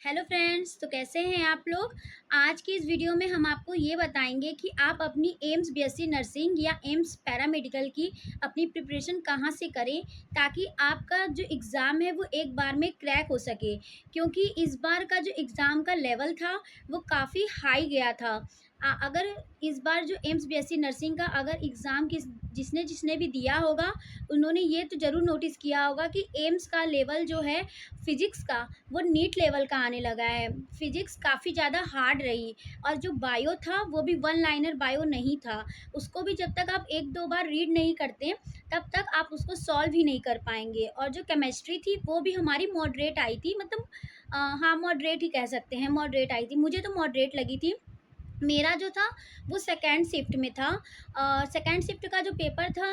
Hello friends, तो कैसे हैं आप लोग। आज की इस वीडियो में हम आपको ये बताएंगे कि आप अपनी एम्स बीएससी नर्सिंग या एम्स पैरामेडिकल की अपनी प्रिपरेशन कहाँ से करें ताकि आपका जो एग्ज़ाम है वो एक बार में क्रैक हो सके। क्योंकि इस बार का जो एग्ज़ाम का लेवल था वो काफ़ी हाई गया था। अगर इस बार जो एम्स बीएससी नर्सिंग का अगर एग्ज़ाम जिसने जिसने भी दिया होगा उन्होंने ये तो ज़रूर नोटिस किया होगा कि एम्स का लेवल जो है फिज़िक्स का वो नीट लेवल का आने लगा है। फिज़िक्स काफ़ी ज़्यादा हार्ड रही और जो बायो था वो भी वन लाइनर बायो नहीं था। उसको भी जब तक आप 1-2 बार रीड नहीं करते तब तक आप उसको सॉल्व ही नहीं कर पाएँगे। और जो केमिस्ट्री थी वो भी हमारी मॉडरेट आई थी, मतलब हाँ, मॉडरेट ही कह सकते हैं, मॉडरेट आई थी। मुझे तो मॉडरेट लगी थी। मेरा जो था वो सेकंड शिफ्ट में था। सेकंड शिफ्ट का जो पेपर था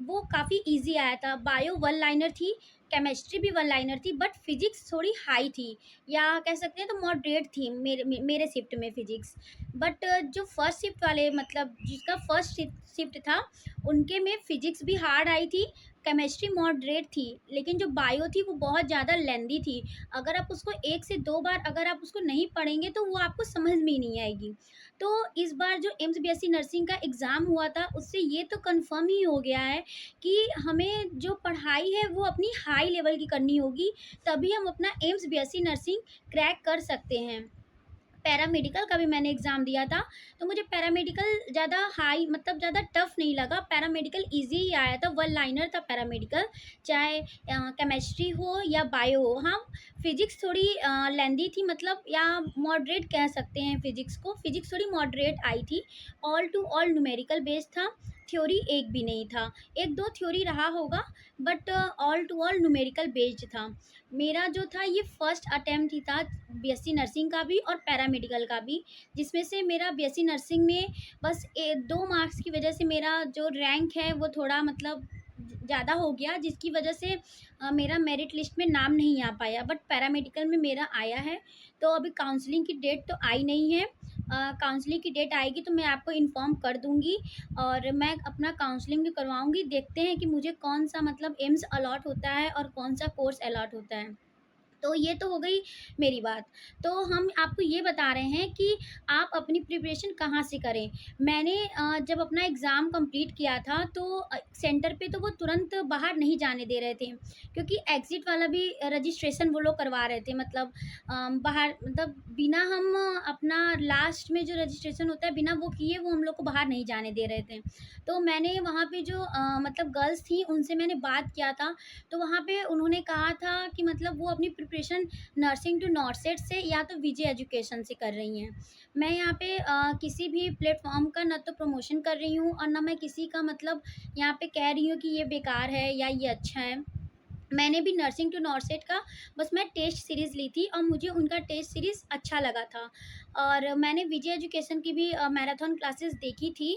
वो काफ़ी ईज़ी आया था। बायो वन लाइनर थी, केमिस्ट्री भी वन लाइनर थी, बट फिज़िक्स थोड़ी हाई थी, या कह सकते हैं तो मॉडरेट थी मेरे शिफ्ट में फिज़िक्स। बट जो फर्स्ट शिफ्ट वाले, मतलब जिसका फर्स्ट शिफ्ट था, उनके में फ़िज़िक्स भी हार्ड आई थी, केमिस्ट्री मॉडरेट थी, लेकिन जो बायो थी वो बहुत ज़्यादा लेंदी थी। अगर आप उसको 1 से 2 बार अगर आप उसको नहीं पढ़ेंगे तो वो आपको समझ में ही नहीं आएगी। तो इस बार जो एम्स बीएससी नर्सिंग का एग्ज़ाम हुआ था उससे ये तो कन्फर्म ही हो गया है कि हमें जो पढ़ाई है वो अपनी हाई लेवल की करनी होगी, तभी हम अपना एम्स बीएससी नर्सिंग क्रैक कर सकते हैं। पैरामेडिकल का भी मैंने एग्ज़ाम दिया था, तो मुझे पैरामेडिकल ज़्यादा हाई, मतलब ज़्यादा टफ़ नहीं लगा। पैरामेडिकल ईज़ी ही आया था, वन लाइनर था पैरामेडिकल, चाहे केमिस्ट्री हो या बायो हो। हाँ, फिज़िक्स थोड़ी लेंदी थी, मतलब या मॉडरेट कह सकते हैं फ़िज़िक्स को। फ़िज़िक्स थोड़ी मॉडरेट आई थी। All to all numerical based था, थ्योरी एक भी नहीं था। 1-2 थ्योरी रहा होगा, but all to all numerical based था। मेरा जो था ये फर्स्ट अटेम्प्ट ही था बीएससी नर्सिंग का भी और पैरामेडिकल का भी, जिसमें से मेरा बीएससी नर्सिंग में बस 2 मार्क्स की वजह से मेरा जो रैंक है वो थोड़ा, मतलब ज़्यादा हो गया, जिसकी वजह से मेरा मेरिट लिस्ट में नाम नहीं आ पाया, बट पैरामेडिकल में मेरा आया है। तो अभी काउंसलिंग की डेट तो आई नहीं है। काउंसलिंग की डेट आएगी तो मैं आपको इन्फॉर्म कर दूँगी और मैं अपना काउंसलिंग भी करवाऊँगी। देखते हैं कि मुझे कौन-सा, मतलब एम्स अलॉट होता है और कौन-सा कोर्स अलॉट होता है। तो ये तो हो गई मेरी बात। तो हम आपको ये बता रहे हैं कि आप अपनी प्रिपरेशन कहाँ से करें। मैंने जब अपना एग्ज़ाम कंप्लीट किया था तो सेंटर पे तो वो तुरंत बाहर नहीं जाने दे रहे थे, क्योंकि एग्ज़िट वाला भी रजिस्ट्रेशन वो लोग करवा रहे थे, मतलब बाहर, मतलब बिना हम अपना लास्ट में जो रजिस्ट्रेशन होता है बिना वो किए वो हम लोग को बाहर नहीं जाने दे रहे थे। तो मैंने वहाँ पे जो मतलब गर्ल्स थी उनसे मैंने बात किया था, तो वहाँ पे उन्होंने कहा था कि मतलब वो अपनी प्रिपरेशन नर्सिंग टू नॉर्सेट से या तो विजय एजुकेशन से कर रही हैं। मैं यहाँ पे किसी भी प्लेटफ़ॉर्म का ना तो प्रमोशन कर रही हूँ और ना मैं किसी का, मतलब यहाँ पे कह रही हूँ कि ये बेकार है या ये अच्छा है। मैंने भी नर्सिंग टू नॉर्सेट का बस मैं टेस्ट सीरीज़ ली थी और मुझे उनका टेस्ट सीरीज़ अच्छा लगा था। और मैंने विजय एजुकेशन की भी मैराथन क्लासेस देखी थी।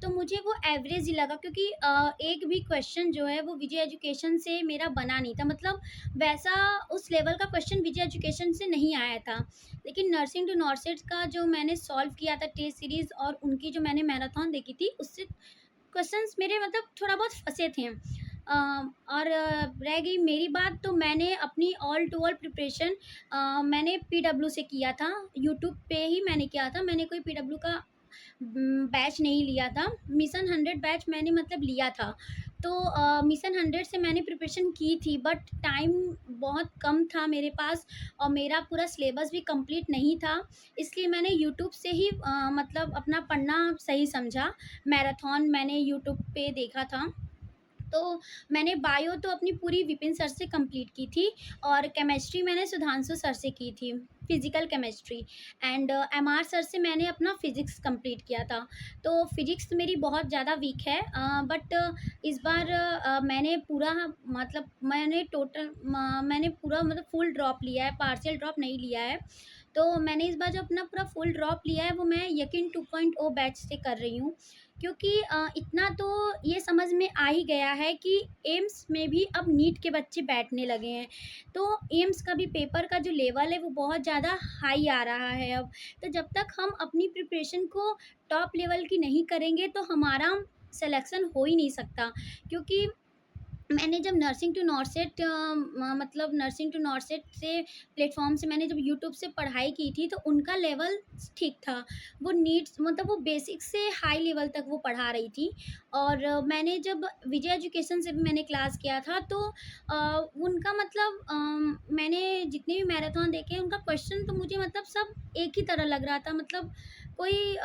तो मुझे वो एवरेज ही लगा, क्योंकि एक भी क्वेश्चन जो है वो विजय एजुकेशन से मेरा बना नहीं था, मतलब वैसा उस लेवल का क्वेश्चन विजय एजुकेशन से नहीं आया था। लेकिन नर्सिंग टू नॉर्सेट का जो मैंने सॉल्व किया था टेस्ट सीरीज़ और उनकी जो मैंने मैराथन देखी थी उससे क्वेश्चंस मेरे, मतलब थोड़ा बहुत फँसे थे। और रह गई मेरी बात, तो मैंने अपनी ऑल टू ऑल प्रिपरेशन मैंने पीडब्ल्यू से किया था। यूट्यूब पे ही मैंने किया था। मैंने कोई पीडब्ल्यू का बैच नहीं लिया था। मिशन 100 बैच मैंने, मतलब लिया था। तो मिशन 100 से मैंने प्रिपरेशन की थी, बट टाइम बहुत कम था मेरे पास और मेरा पूरा सिलेबस भी कंप्लीट नहीं था। इसलिए मैंने यूट्यूब से ही मतलब अपना पढ़ना सही समझा। मैराथन मैंने यूट्यूब पे देखा था। तो मैंने बायो तो अपनी पूरी विपिन सर से कंप्लीट की थी और केमिस्ट्री मैंने सुधांशु सर से की थी, physical chemistry. And MR sir से मैंने अपना फ़िज़िक्स कंप्लीट किया था। तो फ़िज़िक्स मेरी बहुत ज़्यादा वीक है, बट इस बार मैंने पूरा, मतलब मैंने पूरा, मतलब फुल ड्रॉप लिया है, पार्शियल ड्रॉप नहीं लिया है। तो मैंने इस बार जो अपना पूरा फुल ड्रॉप लिया है वो मैं यकीन 2.0 बैच से कर रही हूँ, क्योंकि इतना तो ये समझ में आ ही गया है कि एम्स में भी अब नीट के बच्चे बैठने लगे हैं। तो एम्स का भी पेपर का जो लेवल है वो बहुत ज़्यादा हाई आ रहा है अब। तो जब तक हम अपनी प्रिपरेशन को टॉप लेवल की नहीं करेंगे तो हमारा सिलेक्शन हो ही नहीं सकता, क्योंकि मैंने जब नर्सिंग टू नॉर्सेट मतलब नर्सिंग टू नॉर्सेट से प्लेटफॉर्म से मैंने जब यूट्यूब से पढ़ाई की थी, तो उनका लेवल ठीक था। वो नीड्स मतलब वो बेसिक से हाई लेवल तक वो पढ़ा रही थी। और मैंने जब विजय एजुकेशन से भी मैंने क्लास किया था, तो उनका मतलब मैंने जितने भी मैराथन देखे उनका क्वेश्चन तो मुझे मतलब सब एक ही तरह लग रहा था। मतलब कोई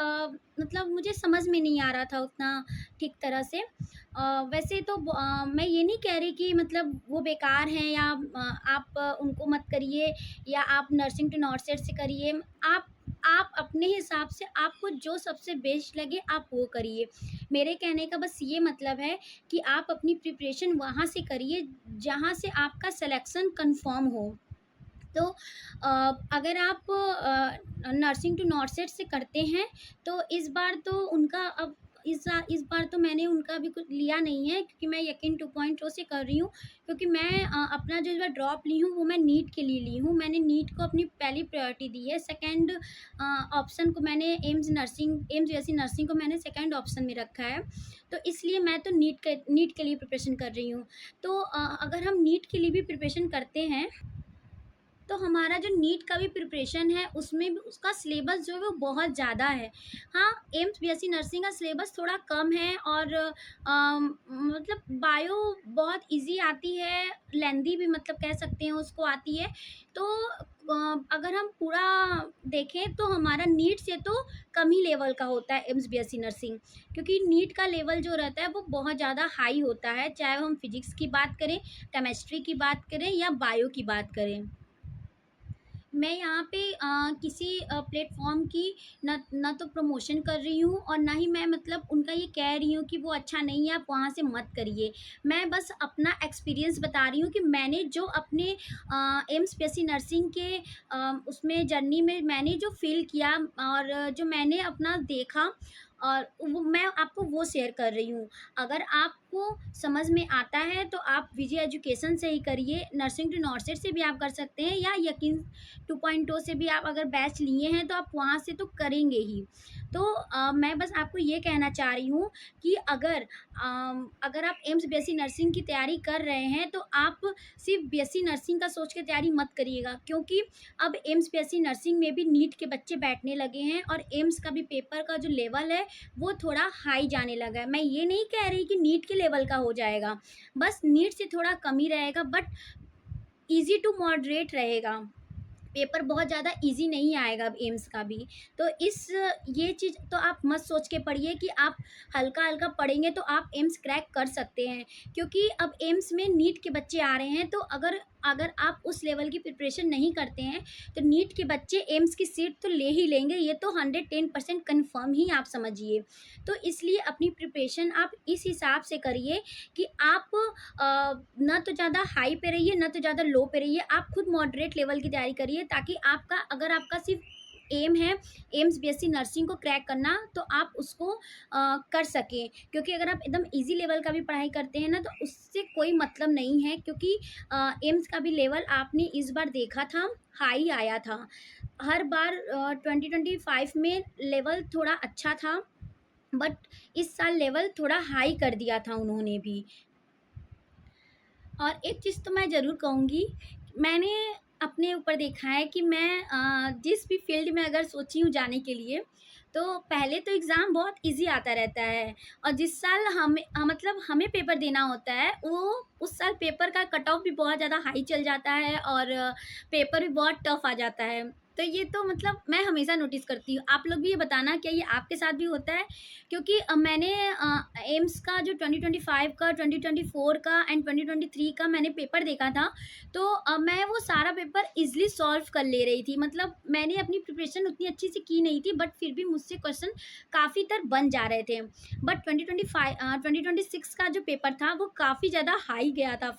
मतलब मुझे समझ में नहीं आ रहा था उतना ठीक तरह से। वैसे तो मैं ये नहीं कह रही कि मतलब वो बेकार हैं, या आप उनको मत करिए, या आप नर्सिंग टू नॉर्सेट से करिए। आप अपने हिसाब से आपको जो सबसे बेस्ट लगे आप वो करिए। मेरे कहने का बस ये मतलब है कि आप अपनी प्रिपरेशन वहाँ से करिए जहाँ से आपका सिलेक्शन कंफर्म हो। तो अगर आप नर्सिंग टू नॉर्सेट से करते हैं, तो इस बार तो उनका अब इस बार तो मैंने उनका भी कुछ लिया नहीं है, क्योंकि मैं यकीन 2.0 से कर रही हूँ। क्योंकि मैं अपना जो इस बार ड्रॉप ली हूँ वो मैं नीट के लिए ली हूँ। मैंने नीट को अपनी पहली प्रायोरिटी दी है। सेकंड ऑप्शन को मैंने एम्स जैसी नर्सिंग को मैंने सेकंड ऑप्शन में रखा है। तो इसलिए मैं तो नीट के लिए प्रिपरेशन कर रही हूँ। तो अगर हम नीट के लिए भी प्रिपरेशन करते हैं, तो हमारा जो नीट का भी प्रिपरेशन है उसमें भी उसका सिलेबस जो है वो बहुत ज़्यादा है। हाँ, एम्स बीएससी नर्सिंग का सिलेबस थोड़ा कम है, और मतलब बायो बहुत इजी आती है, लेंदी भी मतलब कह सकते हैं उसको आती है। तो अगर हम पूरा देखें तो हमारा नीट से तो कम ही लेवल का होता है एम्स बीएससी नर्सिंग। क्योंकि नीट का लेवल जो रहता है वो बहुत ज़्यादा हाई होता है, चाहे हम फिजिक्स की बात करें, केमिस्ट्री की बात करें, या बायो की बात करें। मैं यहाँ पे किसी प्लेटफ़ॉर्म की ना तो प्रमोशन कर रही हूँ, और ना ही मैं मतलब उनका ये कह रही हूँ कि वो अच्छा नहीं है, आप वहाँ से मत करिए। मैं बस अपना एक्सपीरियंस बता रही हूँ कि मैंने जो अपने एमपीएससी नर्सिंग के उसमें जर्नी में मैंने जो फ़ील किया, और जो मैंने अपना देखा, और वो मैं आपको वो शेयर कर रही हूँ। अगर आपको समझ में आता है तो आप विजय एजुकेशन से ही करिए, नर्सिंग टू नॉर्सेट से भी आप कर सकते हैं, या यकीन 2.0 से भी आप अगर बैच लिए हैं तो आप वहाँ से तो करेंगे ही। तो मैं बस आपको ये कहना चाह रही हूँ कि अगर आप एम्स बीएससी नर्सिंग की तैयारी कर रहे हैं, तो आप सिर्फ बीएससी नर्सिंग का सोच के तैयारी मत करिएगा। क्योंकि अब एम्स बीएससी नर्सिंग में भी नीट के बच्चे बैठने लगे हैं, और एम्स का भी पेपर का जो लेवल है वो थोड़ा हाई जाने लगा है। मैं ये नहीं कह रही कि नीट के लेवल का हो जाएगा, बस नीट से थोड़ा कम ही रहेगा, बट ईजी टू मॉडरेट रहेगा। पेपर बहुत ज़्यादा इजी नहीं आएगा अब एम्स का भी। तो ये चीज़ तो आप मत सोच के पढ़िए कि आप हल्का हल्का पढ़ेंगे तो आप एम्स क्रैक कर सकते हैं। क्योंकि अब एम्स में नीट के बच्चे आ रहे हैं, तो अगर अगर आप उस लेवल की प्रिपरेशन नहीं करते हैं, तो नीट के बच्चे एम्स की सीट तो ले ही लेंगे, ये तो 110% कन्फर्म ही आप समझिए। तो इसलिए अपनी प्रिपरेशन आप इस हिसाब से करिए कि आप ना तो ज़्यादा हाई पे रहिए, ना तो ज़्यादा लो पे रहिए। आप खुद मॉडरेट लेवल की तैयारी करिए, ताकि आपका अगर आपका सिर्फ एम है एम्स बीएससी नर्सिंग को क्रैक करना, तो आप उसको कर सकें। क्योंकि अगर आप एकदम इजी लेवल का भी पढ़ाई करते हैं ना, तो उससे कोई मतलब नहीं है। क्योंकि एम्स का भी लेवल आपने इस बार देखा था, हाई आया था। हर बार 2025 में लेवल थोड़ा अच्छा था, बट इस साल लेवल थोड़ा हाई कर दिया था उन्होंने भी। और एक चीज़ तो मैं ज़रूर कहूँगी, मैंने अपने ऊपर देखा है कि मैं जिस भी फ़ील्ड में अगर सोची हूँ जाने के लिए, तो पहले तो एग्ज़ाम बहुत ईज़ी आता रहता है, और जिस साल मतलब हमें पेपर देना होता है, वो उस साल पेपर का कट ऑफ भी बहुत ज़्यादा हाई चल जाता है, और पेपर भी बहुत टफ़ आ जाता है। तो ये तो मतलब मैं हमेशा नोटिस करती हूँ। आप लोग भी ये बताना, क्या ये आपके साथ भी होता है? क्योंकि मैंने एम्स का जो 2025 का, 2024 का एंड 2023 का मैंने पेपर देखा था, तो मैं वो सारा पेपर ईज़िली सॉल्व कर ले रही थी। मतलब मैंने अपनी प्रिपरेशन उतनी अच्छी से की नहीं थी, बट फिर भी मुझसे क्वेश्चन काफ़ी तर बन जा रहे थे। बट 2026 का जो पेपर था वो काफ़ी ज़्यादा हाई गया था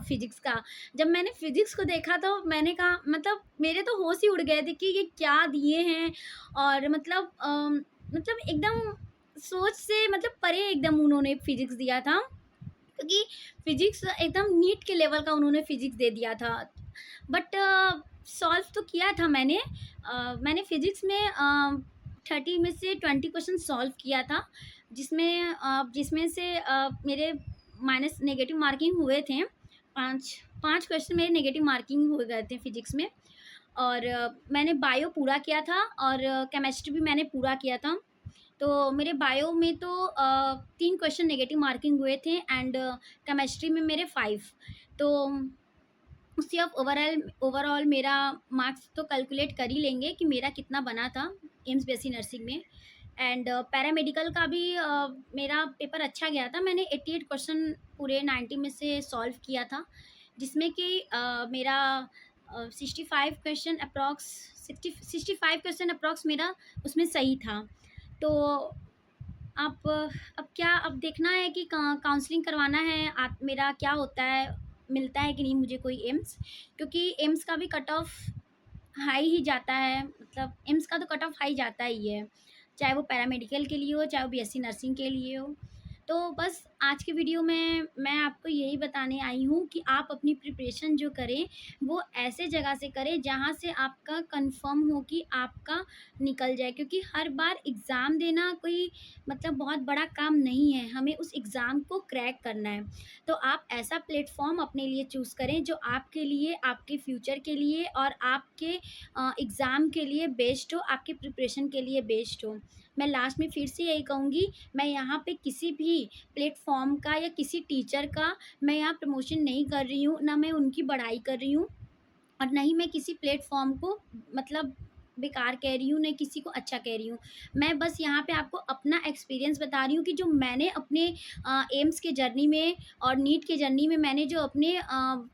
फिजिक्स का। जब मैंने फिजिक्स को देखा तो मैंने कहा, मतलब मेरे तो होश ही उड़ गए थे कि ये क्या दिए हैं। और मतलब एकदम सोच से मतलब परे एकदम उन्होंने फिजिक्स दिया था। क्योंकि फिजिक्स एकदम नीट के लेवल का उन्होंने फिजिक्स दे दिया था। बट सॉल्व तो किया था मैंने। मैंने फिजिक्स में 30 में से 20 क्वेश्चन सॉल्व किया था, जिसमें से मेरे माइनस नेगेटिव मार्किंग हुए थे, 5 क्वेश्चन मेरे नेगेटिव मार्किंग हो गए थे फिजिक्स में। और मैंने बायो पूरा किया था और केमिस्ट्री भी मैंने पूरा किया था। तो मेरे बायो में तो 3 क्वेश्चन नेगेटिव मार्किंग हुए थे एंड केमिस्ट्री में मेरे 5। तो उससे आप ओवरऑल मेरा मार्क्स तो कैलकुलेट कर ही लेंगे कि मेरा कितना बना था एम्स बीएससी नर्सिंग में। एंड पैरामेडिकल का भी मेरा पेपर अच्छा गया था। मैंने 88 क्वेश्चन पूरे 90 में से सॉल्व किया था, जिसमें कि मेरा 65 क्वेश्चन अप्रॉक्स 65 क्वेश्चन अप्रॉक्स मेरा उसमें सही था। तो आप अब क्या अब देखना है कि काउंसलिंग करवाना है। आप मेरा क्या होता है, मिलता है कि नहीं मुझे कोई एम्स, क्योंकि एम्स का भी कट ऑफ हाई ही जाता है। मतलब एम्स का तो कट ऑफ हाई जाता ही है, चाहे वो पैरामेडिकल के लिए हो चाहे वो बीएससी नर्सिंग के लिए हो। तो बस आज की वीडियो में मैं आपको यही बताने आई हूँ कि आप अपनी प्रिपरेशन जो करें वो ऐसे जगह से करें जहाँ से आपका कंफर्म हो कि आपका निकल जाए, क्योंकि हर बार एग्ज़ाम देना कोई मतलब बहुत बड़ा काम नहीं है, हमें उस एग्ज़ाम को क्रैक करना है। तो आप ऐसा प्लेटफॉर्म अपने लिए चूज़ करें जो आपके लिए, आपके फ्यूचर के लिए और आपके एग्ज़ाम के लिए बेस्ट हो, आपके प्रिपरेशन के लिए बेस्ट हो। मैं लास्ट में फिर से यही कहूँगी, मैं यहाँ पे किसी भी प्लेटफॉर्म का या किसी टीचर का मैं यहाँ प्रमोशन नहीं कर रही हूँ, ना मैं उनकी बड़ाई कर रही हूँ और ना ही मैं किसी प्लेटफॉर्म को मतलब बेकार कह रही हूँ, ना किसी को अच्छा कह रही हूँ। मैं बस यहाँ पे आपको अपना एक्सपीरियंस बता रही हूँ कि जो मैंने अपने एम्स के जर्नी में और नीट के जर्नी में मैंने जो अपने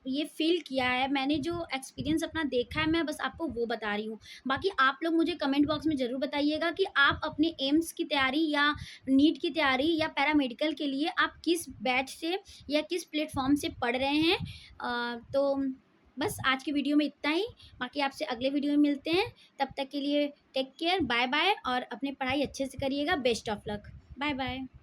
ये फ़ील किया है, मैंने जो एक्सपीरियंस अपना देखा है, मैं बस आपको वो बता रही हूँ। बाकी आप लोग मुझे कमेंट बॉक्स में ज़रूर बताइएगा कि आप अपने एम्स की तैयारी या नीट की तैयारी या पैरामेडिकल के लिए आप किस बैच से या किस प्लेटफॉर्म से पढ़ रहे हैं। तो बस आज की वीडियो में इतना ही। बाकी आपसे अगले वीडियो में मिलते हैं। तब तक के लिए टेक केयर, बाय बाय और अपनी पढ़ाई अच्छे से करिएगा। Best of luck. Bye bye.